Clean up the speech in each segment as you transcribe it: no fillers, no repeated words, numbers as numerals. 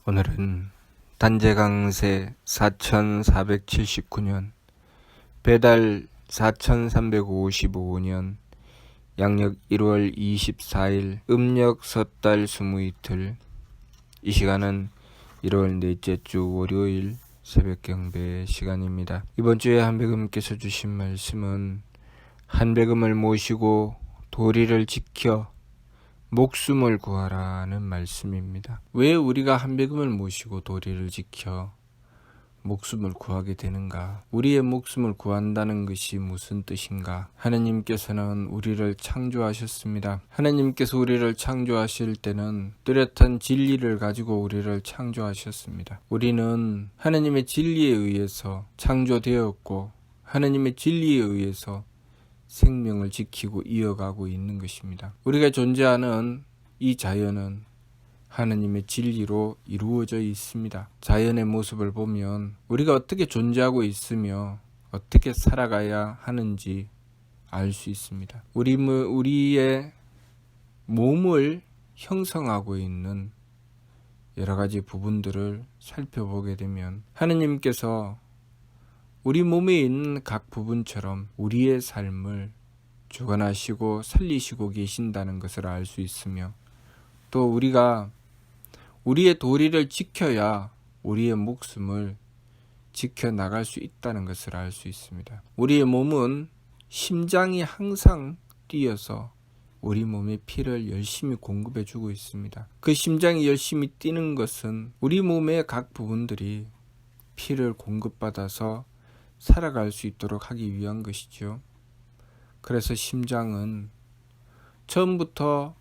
오늘은 단재강세 4479년 배달 4355년 양력 1월 24일 음력 섣달 20이틀. 이 시간은 1월 넷째 주 월요일 새벽 경배 시간입니다. 이번 주에 한백음께서 주신 말씀은 한백음을 모시고 도리를 지켜 목숨을 구하라는 말씀입니다. 왜 우리가 한백음을 모시고 도리를 지켜 목숨을 구하게 되는가? 우리의 목숨을 구한다는 것이 무슨 뜻인가? 하나님께서는 우리를 창조하셨습니다. 하나님께서 우리를 창조하실 때는 뚜렷한 진리를 가지고 우리를 창조하셨습니다. 우리는 하나님의 진리에 의해서 창조되었고 하나님의 진리에 의해서 생명을 지키고 이어가고 있는 것입니다. 우리가 존재하는 이 자연은 하나님의 진리로 이루어져 있습니다. 자연의 모습을 보면 우리가 어떻게 존재하고 있으며 어떻게 살아가야 하는지 알 수 있습니다. 우리의 몸을 형성하고 있는 여러 가지 부분들을 살펴보게 되면 하나님께서 우리 몸에 있는 각 부분처럼 우리의 삶을 주관하시고 살리시고 계신다는 것을 알 수 있으며, 또 우리가 우리의 도리를 지켜야 우리의 목숨을 지켜나갈 수 있다는 것을 알 수 있습니다. 우리의 몸은 심장이 항상 뛰어서 우리 몸에 피를 열심히 공급해 주고 있습니다. 그 심장이 열심히 뛰는 것은 우리 몸의 각 부분들이 피를 공급받아서 살아갈 수 있도록 하기 위한 것이죠. 그래서 심장은 처음부터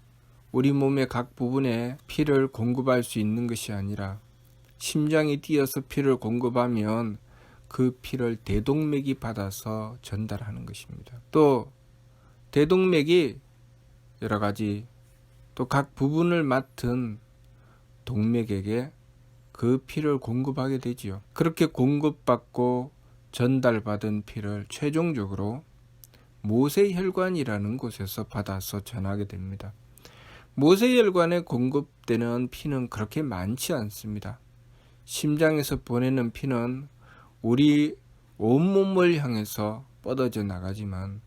우리 몸의 각 부분에 피를 공급할 수 있는 것이 아니라 심장이 뛰어서 피를 공급하면 그 피를 대동맥이 받아서 전달하는 것입니다. 또 대동맥이 여러 가지 또 각 부분을 맡은 동맥에게 그 피를 공급하게 되지요. 그렇게 공급받고 전달받은 피를 최종적으로 모세혈관이라는 곳에서 받아서 전하게 됩니다. 모세혈관에 공급되는 피는 그렇게 많지 않습니다. 심장에서 보내는 피는 우리 온몸을 향해서 뻗어져 나가지만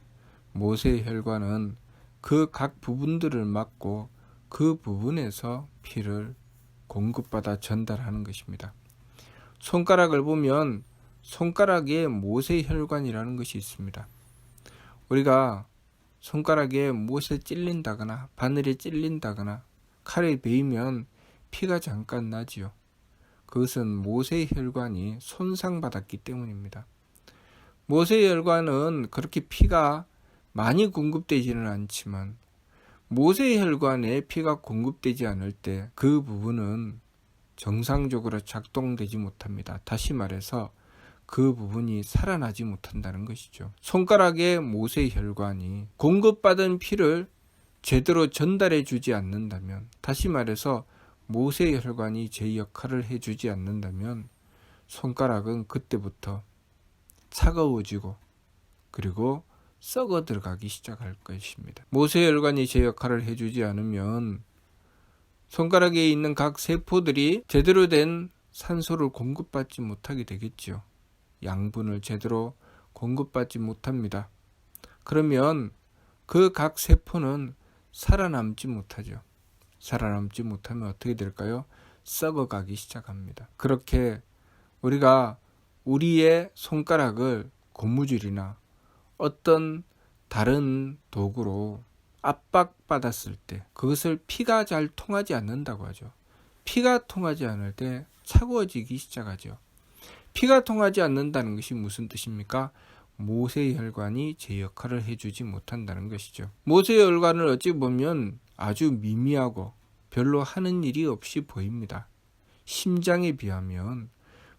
모세혈관은 그 각 부분들을 막고 그 부분에서 피를 공급받아 전달하는 것입니다. 손가락을 보면 손가락에 모세혈관이라는 것이 있습니다. 우리가 손가락에 못에 찔린다거나 바늘에 찔린다거나 칼에 베이면 피가 잠깐 나지요. 그것은 모세혈관이 손상받았기 때문입니다. 모세혈관은 그렇게 피가 많이 공급되지는 않지만 모세혈관에 피가 공급되지 않을 때 그 부분은 정상적으로 작동되지 못합니다. 다시 말해서 그 부분이 살아나지 못한다는 것이죠. 손가락의 모세혈관이 공급받은 피를 제대로 전달해 주지 않는다면, 다시 말해서 모세혈관이 제 역할을 해주지 않는다면 손가락은 그때부터 차가워지고 그리고 썩어 들어가기 시작할 것입니다. 모세혈관이 제 역할을 해주지 않으면 손가락에 있는 각 세포들이 제대로 된 산소를 공급받지 못하게 되겠죠. 양분을 제대로 공급받지 못합니다. 그러면 그 각 세포는 살아남지 못하죠. 살아남지 못하면 어떻게 될까요? 썩어가기 시작합니다. 그렇게 우리가 우리의 손가락을 고무줄이나 어떤 다른 도구로 압박받았을 때 그것을 피가 잘 통하지 않는다고 하죠. 피가 통하지 않을 때 차가워지기 시작하죠. 피가 통하지 않는다는 것이 무슨 뜻입니까? 모세혈관이 제 역할을 해주지 못한다는 것이죠. 모세혈관을 어찌 보면 아주 미미하고 별로 하는 일이 없이 보입니다. 심장에 비하면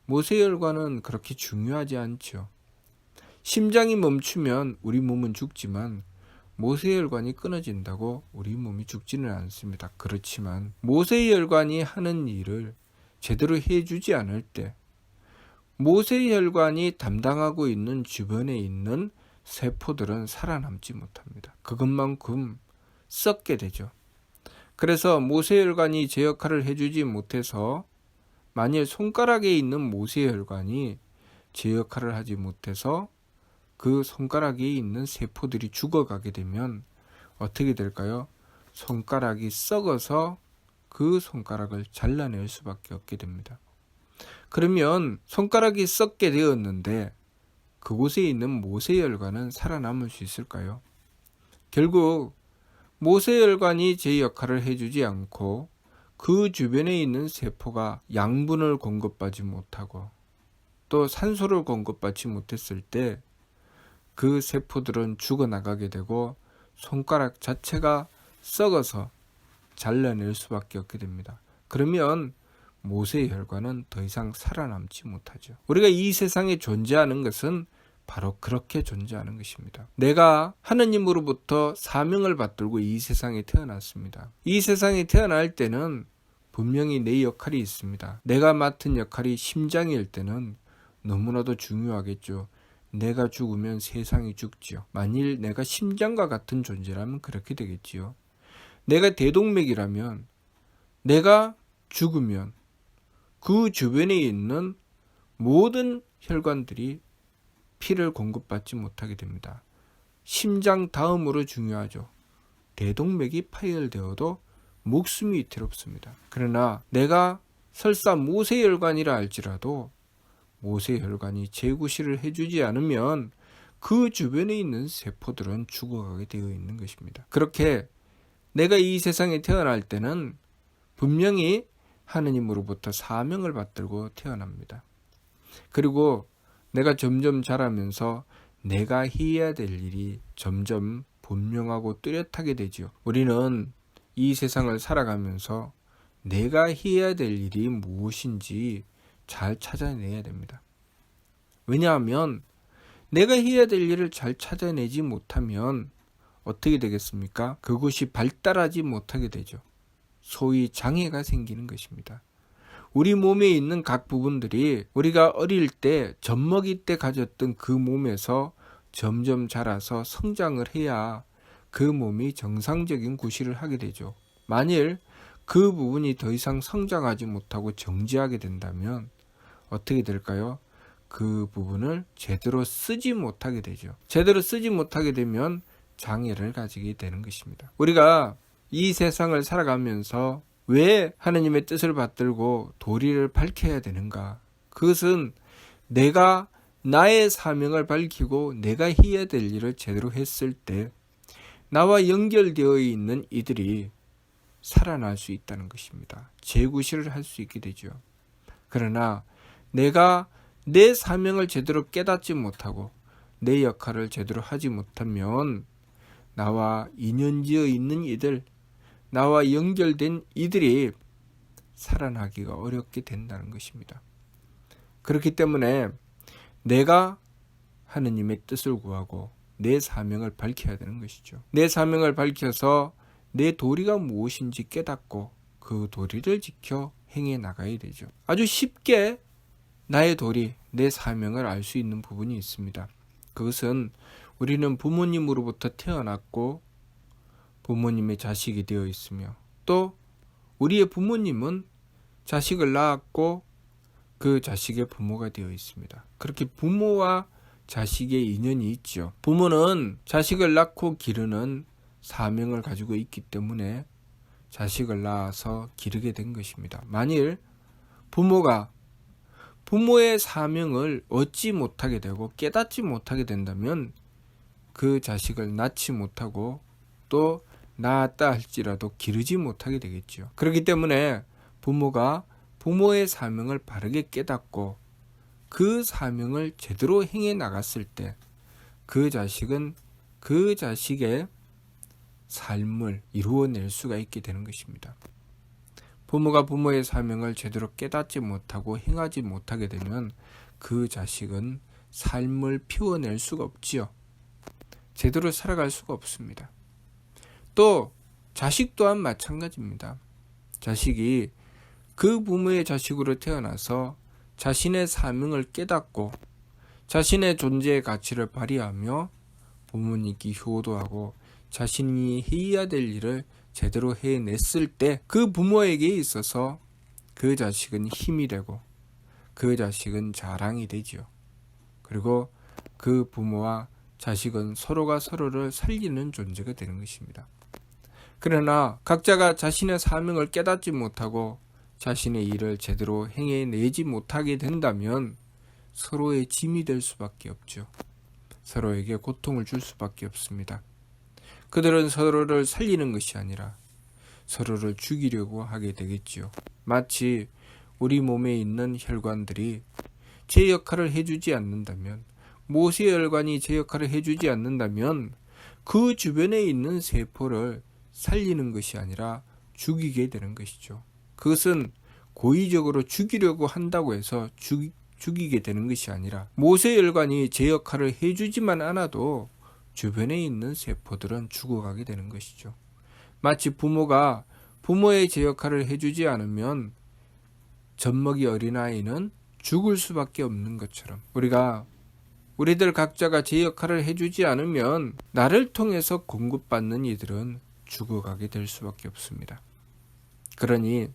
모세혈관은 그렇게 중요하지 않죠. 심장이 멈추면 우리 몸은 죽지만 모세혈관이 끊어진다고 우리 몸이 죽지는 않습니다. 그렇지만 모세혈관이 하는 일을 제대로 해주지 않을 때 모세혈관이 담당하고 있는 주변에 있는 세포들은 살아남지 못합니다. 그것만큼 썩게 되죠. 그래서 모세혈관이 제 역할을 해주지 못해서 만일 손가락에 있는 모세혈관이 제 역할을 하지 못해서 그 손가락에 있는 세포들이 죽어가게 되면 어떻게 될까요? 손가락이 썩어서 그 손가락을 잘라낼 수밖에 없게 됩니다. 그러면 손가락이 썩게 되었는데 그곳에 있는 모세혈관은 살아남을 수 있을까요? 결국 모세혈관이 제 역할을 해주지 않고 그 주변에 있는 세포가 양분을 공급받지 못하고 또 산소를 공급받지 못했을 때 그 세포들은 죽어나가게 되고 손가락 자체가 썩어서 잘라낼 수밖에 없게 됩니다. 그러면 모세혈관은 더 이상 살아남지 못하죠. 우리가 이 세상에 존재하는 것은 바로 그렇게 존재하는 것입니다. 내가 하느님으로부터 사명을 받들고 이 세상에 태어났습니다. 이 세상에 태어날 때는 분명히 내 역할이 있습니다. 내가 맡은 역할이 심장일 때는 너무나도 중요하겠죠. 내가 죽으면 세상이 죽지요. 만일 내가 심장과 같은 존재라면 그렇게 되겠지요. 내가 대동맥이라면 내가 죽으면 그 주변에 있는 모든 혈관들이 피를 공급받지 못하게 됩니다. 심장 다음으로 중요하죠. 대동맥이 파열되어도 목숨이 위태롭습니다. 그러나 내가 설사 모세혈관이라 할지라도 모세혈관이 재구실을 해주지 않으면 그 주변에 있는 세포들은 죽어가게 되어 있는 것입니다. 그렇게 내가 이 세상에 태어날 때는 분명히 하느님으로부터 사명을 받들고 태어납니다. 그리고 내가 점점 자라면서 내가 해야 될 일이 점점 분명하고 뚜렷하게 되지요. 우리는 이 세상을 살아가면서 내가 해야 될 일이 무엇인지 잘 찾아내야 됩니다. 왜냐하면 내가 해야 될 일을 잘 찾아내지 못하면 어떻게 되겠습니까? 그것이 발달하지 못하게 되죠. 소위 장애가 생기는 것입니다. 우리 몸에 있는 각 부분들이 우리가 어릴 때 젖먹이 때 가졌던 그 몸에서 점점 자라서 성장을 해야 그 몸이 정상적인 구실을 하게 되죠. 만일 그 부분이 더 이상 성장하지 못하고 정지하게 된다면 어떻게 될까요? 그 부분을 제대로 쓰지 못하게 되죠. 제대로 쓰지 못하게 되면 장애를 가지게 되는 것입니다. 우리가 이 세상을 살아가면서 왜 하느님의 뜻을 받들고 도리를 밝혀야 되는가? 그것은 내가 나의 사명을 밝히고 내가 해야 될 일을 제대로 했을 때 나와 연결되어 있는 이들이 살아날 수 있다는 것입니다. 재구실을 할 수 있게 되죠. 그러나 내가 내 사명을 제대로 깨닫지 못하고 내 역할을 제대로 하지 못하면 나와 인연지어 있는 이들, 나와 연결된 이들이 살아나기가 어렵게 된다는 것입니다. 그렇기 때문에 내가 하느님의 뜻을 구하고 내 사명을 밝혀야 되는 것이죠. 내 사명을 밝혀서 내 도리가 무엇인지 깨닫고 그 도리를 지켜 행해 나가야 되죠. 아주 쉽게 나의 도리, 내 사명을 알 수 있는 부분이 있습니다. 그것은 우리는 부모님으로부터 태어났고 부모님의 자식이 되어 있으며 또 우리의 부모님은 자식을 낳았고 그 자식의 부모가 되어 있습니다. 그렇게 부모와 자식의 인연이 있죠. 부모는 자식을 낳고 기르는 사명을 가지고 있기 때문에 자식을 낳아서 기르게 된 것입니다. 만일 부모가 부모의 사명을 얻지 못하게 되고 깨닫지 못하게 된다면 그 자식을 낳지 못하고 또 낳았다 할지라도 기르지 못하게 되겠죠. 그렇기 때문에 부모가 부모의 사명을 바르게 깨닫고 그 사명을 제대로 행해 나갔을 때 그 자식은 그 자식의 삶을 이루어낼 수가 있게 되는 것입니다. 부모가 부모의 사명을 제대로 깨닫지 못하고 행하지 못하게 되면 그 자식은 삶을 피워낼 수가 없지요. 제대로 살아갈 수가 없습니다. 또 자식 또한 마찬가지입니다. 자식이 그 부모의 자식으로 태어나서 자신의 사명을 깨닫고 자신의 존재의 가치를 발휘하며 부모님께 효도하고 자신이 해야 될 일을 제대로 해냈을 때 그 부모에게 있어서 그 자식은 힘이 되고 그 자식은 자랑이 되지요. 그리고 그 부모와 자식은 서로가 서로를 살리는 존재가 되는 것입니다. 그러나 각자가 자신의 사명을 깨닫지 못하고 자신의 일을 제대로 행해내지 못하게 된다면 서로의 짐이 될 수밖에 없죠. 서로에게 고통을 줄 수밖에 없습니다. 그들은 서로를 살리는 것이 아니라 서로를 죽이려고 하게 되겠지요. 마치 우리 몸에 있는 혈관들이 제 역할을 해주지 않는다면, 모세 혈관이 제 역할을 해주지 않는다면 그 주변에 있는 세포를 살리는 것이 아니라 죽이게 되는 것이죠. 그것은 고의적으로 죽이려고 한다고 해서 죽이게 되는 것이 아니라 모세 혈관이 제 역할을 해주지만 않아도 주변에 있는 세포들은 죽어가게 되는 것이죠. 마치 부모가 부모의 제 역할을 해주지 않으면 젖먹이 어린아이는 죽을 수밖에 없는 것처럼 우리들 각자가 제 역할을 해주지 않으면 나를 통해서 공급받는 이들은 죽어가게 될 수밖에 없습니다. 그러니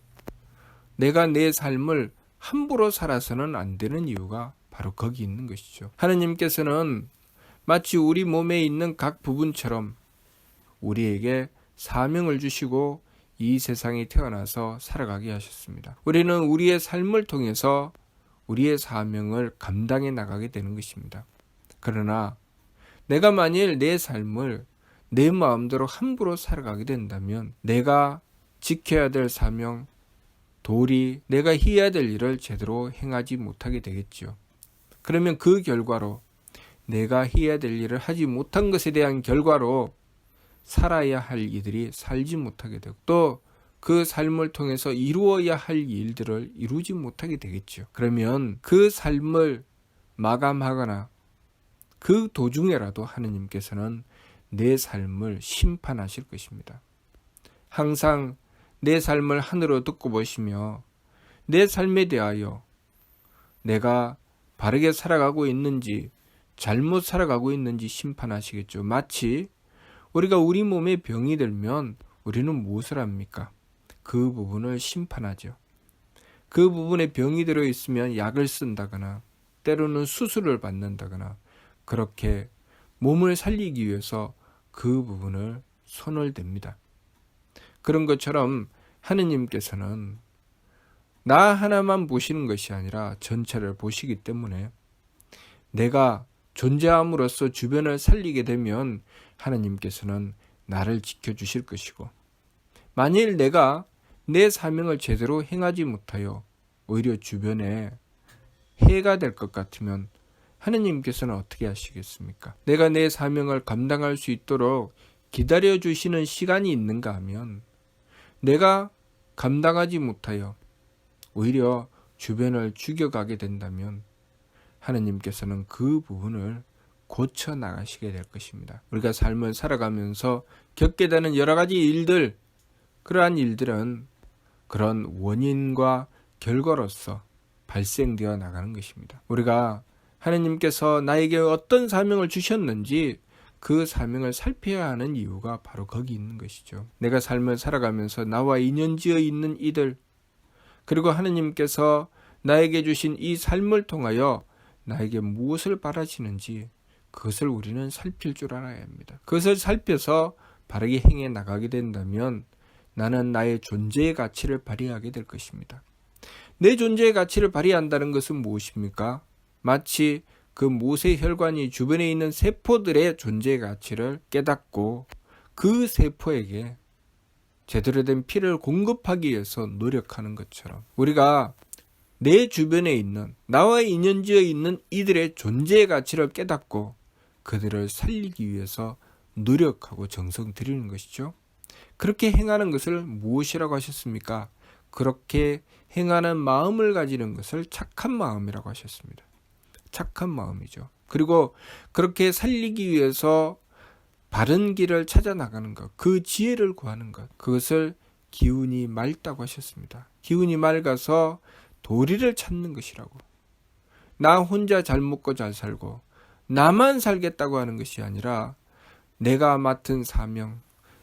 내가 내 삶을 함부로 살아서는 안 되는 이유가 바로 거기 있는 것이죠. 하느님께서는 마치 우리 몸에 있는 각 부분처럼 우리에게 사명을 주시고 이 세상에 태어나서 살아가게 하셨습니다. 우리는 우리의 삶을 통해서 우리의 사명을 감당해 나가게 되는 것입니다. 그러나 내가 만일 내 삶을 내 마음대로 함부로 살아가게 된다면 내가 지켜야 될 사명, 도리, 내가 해야 될 일을 제대로 행하지 못하게 되겠지요. 그러면 그 결과로 내가 해야 될 일을 하지 못한 것에 대한 결과로 살아야 할 이들이 살지 못하게 되고 또 그 삶을 통해서 이루어야 할 일들을 이루지 못하게 되겠죠. 그러면 그 삶을 마감하거나 그 도중에라도 하느님께서는 내 삶을 심판하실 것입니다. 항상 내 삶을 하늘로 듣고 보시며 내 삶에 대하여 내가 바르게 살아가고 있는지 잘못 살아가고 있는지 심판하시겠죠. 마치 우리가 우리 몸에 병이 들면 우리는 무엇을 합니까? 그 부분을 심판하죠. 그 부분에 병이 들어있으면 약을 쓴다거나 때로는 수술을 받는다거나 그렇게 몸을 살리기 위해서 그 부분을 손을 댑니다. 그런 것처럼 하느님께서는 나 하나만 보시는 것이 아니라 전체를 보시기 때문에 내가 존재함으로써 주변을 살리게 되면 하느님께서는 나를 지켜주실 것이고 만일 내가 내 사명을 제대로 행하지 못하여 오히려 주변에 해가 될 것 같으면 하느님께서는 어떻게 하시겠습니까? 내가 내 사명을 감당할 수 있도록 기다려주시는 시간이 있는가 하면 내가 감당하지 못하여 오히려 주변을 죽여가게 된다면 하느님께서는 그 부분을 고쳐 나가시게 될 것입니다. 우리가 삶을 살아가면서 겪게 되는 여러 가지 일들, 그러한 일들은 그런 원인과 결과로서 발생되어 나가는 것입니다. 우리가 하느님께서 나에게 어떤 사명을 주셨는지 그 사명을 살펴야 하는 이유가 바로 거기 있는 것이죠. 내가 삶을 살아가면서 나와 인연지어 있는 이들, 그리고 하느님께서 나에게 주신 이 삶을 통하여 나에게 무엇을 바라시는지 그것을 우리는 살필 줄 알아야 합니다. 그것을 살펴서 바르게 행해 나가게 된다면 나는 나의 존재의 가치를 발휘하게 될 것입니다. 내 존재의 가치를 발휘한다는 것은 무엇입니까? 마치 그 모세 혈관이 주변에 있는 세포들의 존재의 가치를 깨닫고 그 세포에게 제대로 된 피를 공급하기 위해서 노력하는 것처럼 우리가 내 주변에 있는 나와 인연지어 있는 이들의 존재의 가치를 깨닫고 그들을 살리기 위해서 노력하고 정성 들이는 것이죠. 그렇게 행하는 것을 무엇이라고 하셨습니까? 그렇게 행하는 마음을 가지는 것을 착한 마음이라고 하셨습니다. 착한 마음이죠. 그리고 그렇게 살리기 위해서 바른 길을 찾아 나가는 것, 그 지혜를 구하는 것, 그것을 기운이 맑다고 하셨습니다. 기운이 맑아서 도리를 찾는 것이라고. 나 혼자 잘 먹고 잘 살고 나만 살겠다고 하는 것이 아니라 내가 맡은 사명,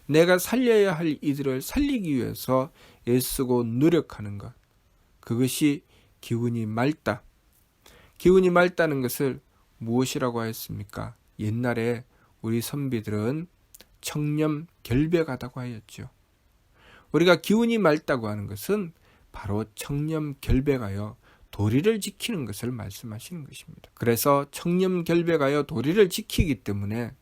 내가 살려야 할 이들을 살리기 위해서 애쓰고 노력하는 것, 그것이 기운이 맑다. 기운이 맑다는 것을 무엇이라고 하였습니까? 옛날에 우리 선비들은 청렴결백하다고 하였죠. 우리가 기운이 맑다고 하는 것은 바로 청렴결백하여 도리를 지키는 것을 말씀하시는 것입니다. 그래서 청렴결백하여 도리를 지키기 때문에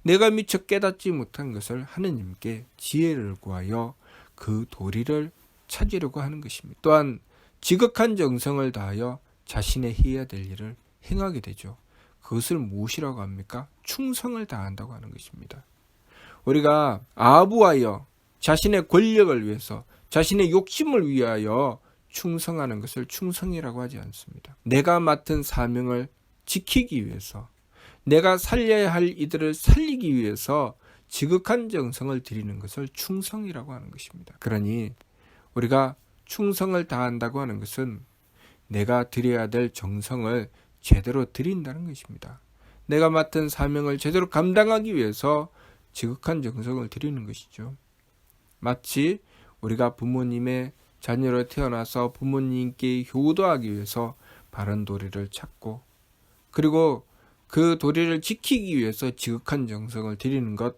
내가 미처 깨닫지 못한 것을 하느님께 지혜를 구하여 그 도리를 찾으려고 하는 것입니다. 또한 지극한 정성을 다하여 자신의 해야 될 일을 행하게 되죠. 그것을 무엇이라고 합니까? 충성을 다한다고 하는 것입니다. 우리가 아부하여 자신의 권력을 위해서, 자신의 욕심을 위하여 충성하는 것을 충성이라고 하지 않습니다. 내가 맡은 사명을 지키기 위해서, 내가 살려야 할 이들을 살리기 위해서 지극한 정성을 들이는 것을 충성이라고 하는 것입니다. 그러니 우리가 충성을 다한다고 하는 것은 내가 드려야 될 정성을 제대로 드린다는 것입니다. 내가 맡은 사명을 제대로 감당하기 위해서 지극한 정성을 드리는 것이죠. 마치 우리가 부모님의 자녀로 태어나서 부모님께 효도하기 위해서 바른 도리를 찾고, 그리고 그 도리를 지키기 위해서 지극한 정성을 드리는 것,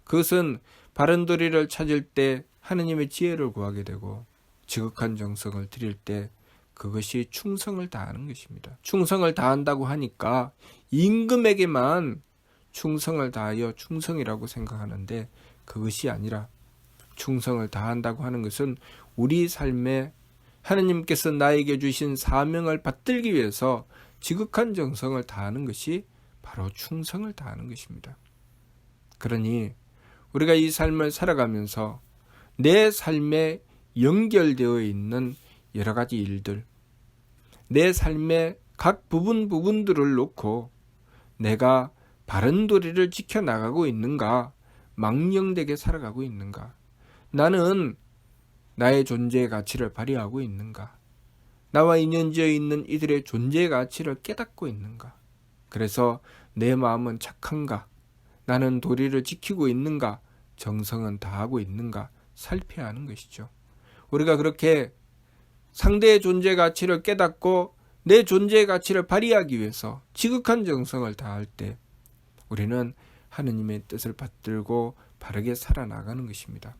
그것은 바른 도리를 찾을 때 하느님의 지혜를 구하게 되고, 지극한 정성을 드릴 때 그것이 충성을 다하는 것입니다. 충성을 다한다고 하니까 임금에게만 충성을 다하여 충성이라고 생각하는데, 그것이 아니라 충성을 다한다고 하는 것은 우리 삶에 하느님께서 나에게 주신 사명을 받들기 위해서 지극한 정성을 다하는 것이 바로 충성을 다하는 것입니다. 그러니 우리가 이 삶을 살아가면서 내 삶에 연결되어 있는 여러 가지 일들, 내 삶의 각 부분들을 놓고 내가 바른 도리를 지켜나가고 있는가, 망령되게 살아가고 있는가, 나는 나의 존재의 가치를 발휘하고 있는가, 나와 인연지어 있는 이들의 존재의 가치를 깨닫고 있는가, 그래서 내 마음은 착한가, 나는 도리를 지키고 있는가, 정성은 다하고 있는가 살펴야 하는 것이죠. 우리가 그렇게 상대의 존재 가치를 깨닫고 내 존재의 가치를 발휘하기 위해서 지극한 정성을 다할 때 우리는 하느님의 뜻을 받들고 바르게 살아나가는 것입니다.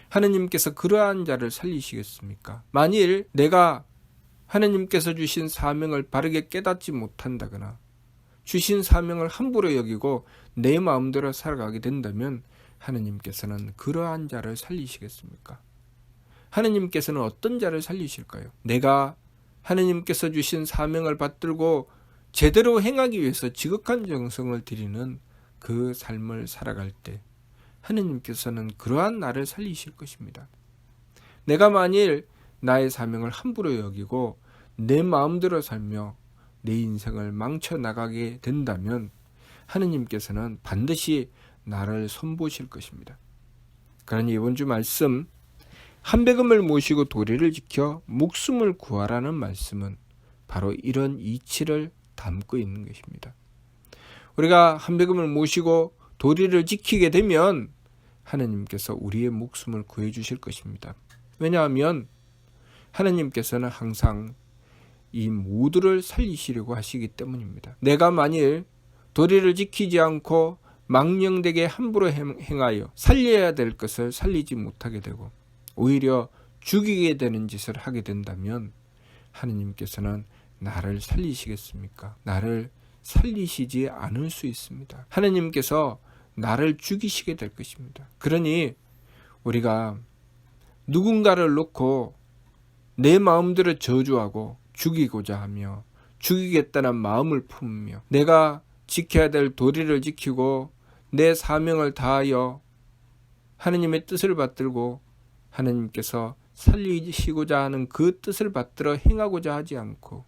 하느님께서 그러한 자를 살리시겠습니까? 만일 내가 하느님께서 주신 사명을 바르게 깨닫지 못한다거나 주신 사명을 함부로 여기고 내 마음대로 살아가게 된다면 하느님께서는 그러한 자를 살리시겠습니까? 하느님께서는 어떤 자를 살리실까요? 내가 하느님께서 주신 사명을 받들고 제대로 행하기 위해서 지극한 정성을 들이는 그 삶을 살아갈 때 하느님께서는 그러한 나를 살리실 것입니다. 내가 만일 나의 사명을 함부로 여기고 내 마음대로 살며 내 인생을 망쳐나가게 된다면 하느님께서는 반드시 나를 손보실 것입니다. 그러니 이번 주 말씀, 한백음을 모시고 도리를 지켜 목숨을 구하라는 말씀은 바로 이런 이치를 담고 있는 것입니다. 우리가 한백음을 모시고 도리를 지키게 되면 하느님께서 우리의 목숨을 구해 주실 것입니다. 왜냐하면 하느님께서는 항상 이 모두를 살리시려고 하시기 때문입니다. 내가 만일 도리를 지키지 않고 망령되게 함부로 행하여 살려야 될 것을 살리지 못하게 되고 오히려 죽이게 되는 짓을 하게 된다면 하느님께서는 나를 살리시겠습니까? 나를 살리시지 않을 수 있습니다. 하느님께서 나를 죽이시게 될 것입니다. 그러니 우리가 누군가를 놓고 내 마음대로 저주하고 죽이고자 하며 죽이겠다는 마음을 품으며 내가 지켜야 될 도리를 지키고 내 사명을 다하여 하느님의 뜻을 받들고 하느님께서 살리시고자 하는 그 뜻을 받들어 행하고자 하지 않고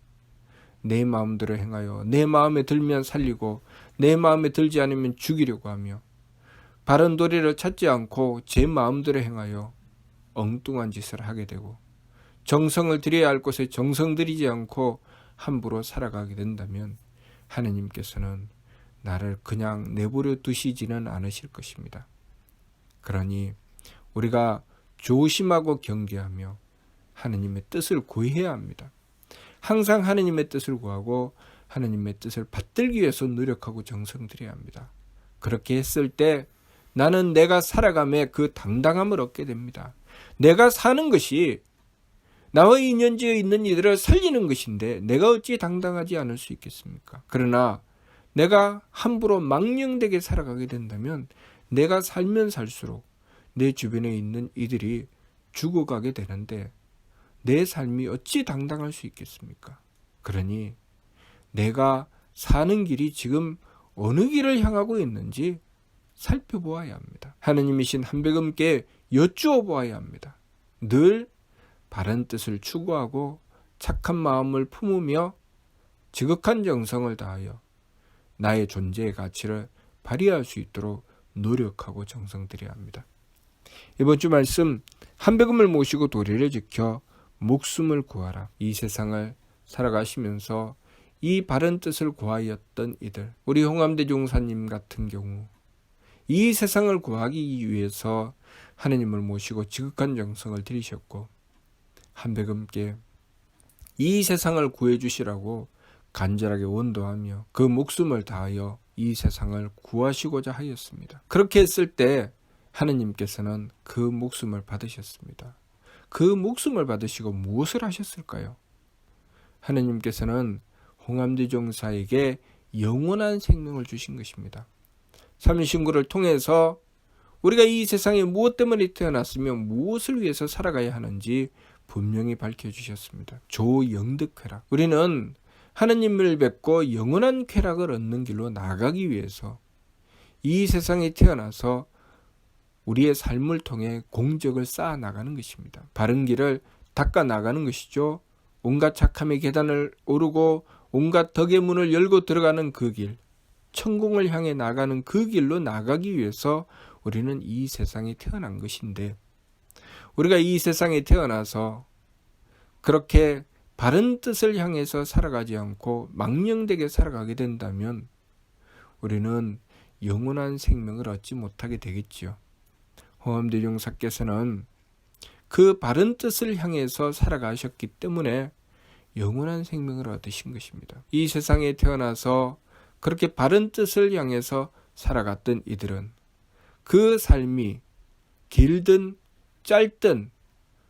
내 마음대로 행하여 내 마음에 들면 살리고 내 마음에 들지 않으면 죽이려고 하며 바른 도리를 찾지 않고 제 마음대로 행하여 엉뚱한 짓을 하게 되고 정성을 들여야 할 곳에 정성 들이지 않고 함부로 살아가게 된다면 하느님께서는 나를 그냥 내버려 두시지는 않으실 것입니다. 그러니 우리가 조심하고 경계하며 하느님의 뜻을 구해야 합니다. 항상 하느님의 뜻을 구하고 하느님의 뜻을 받들기 위해서 노력하고 정성 들여야 합니다. 그렇게 했을 때 나는 내가 살아감에 그 당당함을 얻게 됩니다. 내가 사는 것이 나와 인연지어 있는 이들을 살리는 것인데 내가 어찌 당당하지 않을 수 있겠습니까? 그러나 내가 함부로 망령되게 살아가게 된다면 내가 살면 살수록 내 주변에 있는 이들이 죽어가게 되는데 내 삶이 어찌 당당할 수 있겠습니까? 그러니 내가 사는 길이 지금 어느 길을 향하고 있는지 살펴보아야 합니다. 하느님이신 한백음께 여쭈어 보아야 합니다. 늘 바른 뜻을 추구하고 착한 마음을 품으며 지극한 정성을 다하여 나의 존재의 가치를 발휘할 수 있도록 노력하고 정성 들여야 합니다. 이번 주 말씀, 한백음을 모시고 도리를 지켜 목숨을 구하라. 이 세상을 살아가시면서 이 바른 뜻을 구하였던 이들, 우리 홍암대 종사님 같은 경우 이 세상을 구하기 위해서 하느님을 모시고 지극한 정성을 들이셨고 한백음께 이 세상을 구해주시라고 간절하게 원도하며 그 목숨을 다하여 이 세상을 구하시고자 하였습니다. 그렇게 했을 때 하느님께서는 그 목숨을 받으셨습니다. 그 목숨을 받으시고 무엇을 하셨을까요? 하느님께서는 홍암대 종사에게 영원한 생명을 주신 것입니다. 삼신구를 통해서 우리가 이 세상에 무엇 때문에 태어났으며 무엇을 위해서 살아가야 하는지 분명히 밝혀주셨습니다. 조영득쾌락. 우리는 하느님을 뵙고 영원한 쾌락을 얻는 길로 나아가기 위해서 이 세상에 태어나서 우리의 삶을 통해 공적을 쌓아 나가는 것입니다. 바른 길을 닦아 나가는 것이죠. 온갖 착함의 계단을 오르고 온갖 덕의 문을 열고 들어가는 그 길, 천공을 향해 나가는 그 길로 나가기 위해서 우리는 이 세상에 태어난 것인데 우리가 이 세상에 태어나서 그렇게 바른 뜻을 향해서 살아가지 않고 망령되게 살아가게 된다면 우리는 영원한 생명을 얻지 못하게 되겠지요. 홍암대 종사께서는 그 바른 뜻을 향해서 살아가셨기 때문에 영원한 생명을 얻으신 것입니다. 이 세상에 태어나서 그렇게 바른 뜻을 향해서 살아갔던 이들은 그 삶이 길든 짧든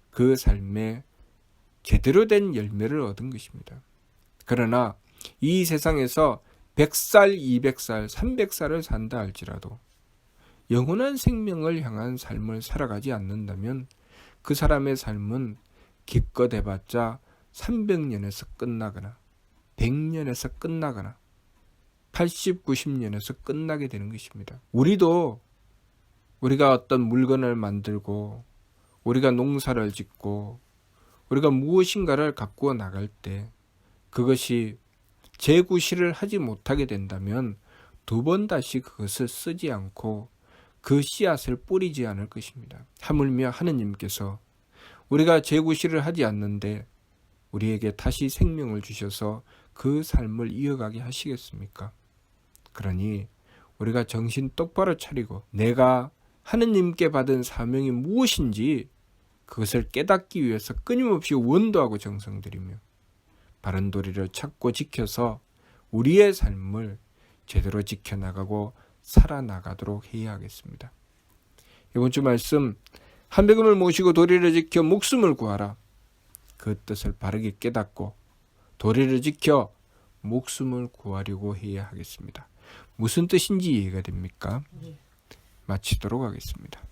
그 삶에 제대로 된 열매를 얻은 것입니다. 그러나 이 세상에서 100살, 200살, 300살을 산다 할지라도 영원한 생명을 향한 삶을 살아가지 않는다면 그 사람의 삶은 기껏 해봤자 300년에서 끝나거나 100년에서 끝나거나 80, 90년에서 끝나게 되는 것입니다. 우리가 어떤 물건을 만들고 우리가 농사를 짓고 우리가 무엇인가를 가꾸어 나갈 때 그것이 재구실을 하지 못하게 된다면 두 번 다시 그것을 쓰지 않고 그 씨앗을 뿌리지 않을 것입니다. 하물며 하느님께서 우리가 재구실을 하지 않는데 우리에게 다시 생명을 주셔서 그 삶을 이어가게 하시겠습니까? 그러니 우리가 정신 똑바로 차리고 내가 하느님께 받은 사명이 무엇인지 그것을 깨닫기 위해서 끊임없이 원도하고 정성 들이며 바른 도리를 찾고 지켜서 우리의 삶을 제대로 지켜나가고 살아나가도록 해야 하겠습니다. 이번 주 말씀, 한백음을 모시고 도리를 지켜 목숨을 구하라. 그 뜻을 바르게 깨닫고 도리를 지켜 목숨을 구하려고 해야 하겠습니다. 무슨 뜻인지 이해가 됩니까? 마치도록 하겠습니다.